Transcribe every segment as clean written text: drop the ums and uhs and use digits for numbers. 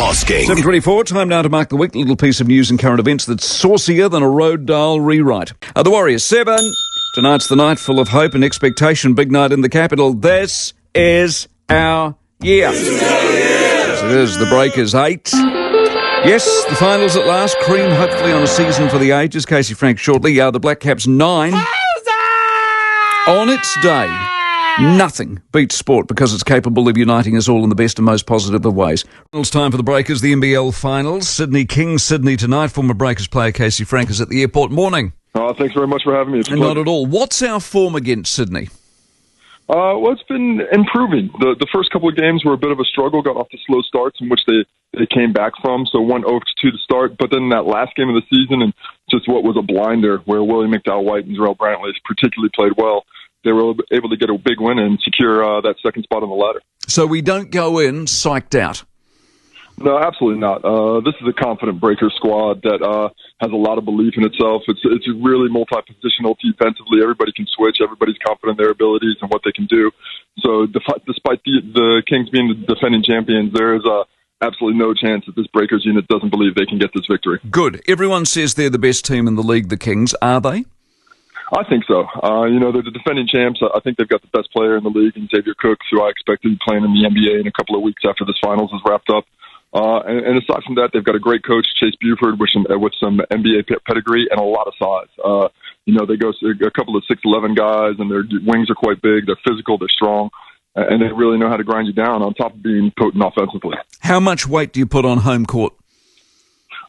Hosking. 7:24, time now to mark the week. A little piece of news and current events that's saucier than a road dial rewrite. The Warriors 7. Tonight's the night full of hope and expectation. Big night in the capital. This is our year. Yes, it is. The Breakers 8. Yes, the finals at last. Cream hopefully on a season for the ages. Casey Frank shortly. The Black Caps 9. On its day. Nothing beats sport because it's capable of uniting us all in the best and most positive of ways. It's time for the Breakers, the NBL Finals. Sydney Kings, Sydney tonight. Former Breakers player Casey Frank is at the airport. Morning. Thanks very much for having me. Not at all. What's our form against Sydney? Well, it's been improving. The first couple of games were a bit of a struggle, got off to slow starts in which they came back from, so 1-0 to start. But then that last game of the season, and just what was a blinder, where Willie McDowell-White and Jarrell Brantley particularly played well, they were able to get a big win and secure that second spot on the ladder. So we don't go in psyched out? No, absolutely not. This is a confident Breakers squad that has a lot of belief in itself. It's really multi-positional defensively. Everybody can switch. Everybody's confident in their abilities and what they can do. So despite the Kings being the defending champions, there is absolutely no chance that this Breakers unit doesn't believe they can get this victory. Good. Everyone says they're the best team in the league, the Kings. Are they? I think so. They're the defending champs. I think they've got the best player in the league, in Xavier Cooks, who I expect to be playing in the NBA in a couple of weeks after this finals is wrapped up. And aside from that, they've got a great coach, Chase Buford, with some NBA pedigree and a lot of size. They go a couple of 6'11" guys, and their wings are quite big. They're physical, they're strong, and they really know how to grind you down on top of being potent offensively. How much weight do you put on home court?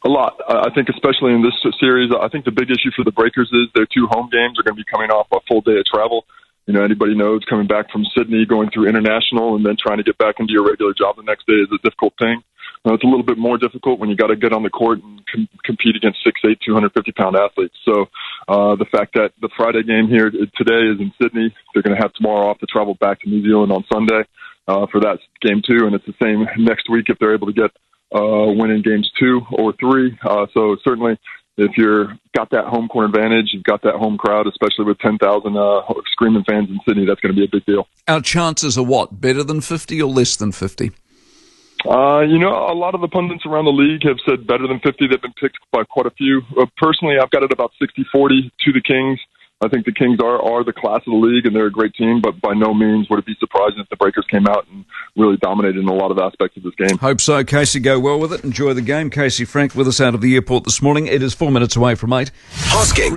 A lot. I think especially in this series, I think the big issue for the Breakers is their two home games are going to be coming off a full day of travel. Anybody knows coming back from Sydney, going through international, and then trying to get back into your regular job the next day is a difficult thing. It's a little bit more difficult when you got to get on the court and compete against 6'8", 250-pound athletes. So the fact that the Friday game here today is in Sydney, they're going to have tomorrow off to travel back to New Zealand on Sunday for that game 2, and it's the same next week if they're able to get winning games 2 or 3. So certainly, if you've got that home court advantage, you've got that home crowd, especially with 10,000 screaming fans in Sydney, that's going to be a big deal. Our chances are what? Better than 50 or less than 50? A lot of the pundits around the league have said better than 50. They've been picked by quite a few. Personally, I've got it about 60-40 to the Kings. I think the Kings are the class of the league, and they're a great team, but by no means would it be surprising if the Breakers came out and really dominated in a lot of aspects of this game. Hope so, Casey. Go well with it. Enjoy the game. Casey Frank with us out of the airport this morning. It is 4 minutes away from 8. Hosking.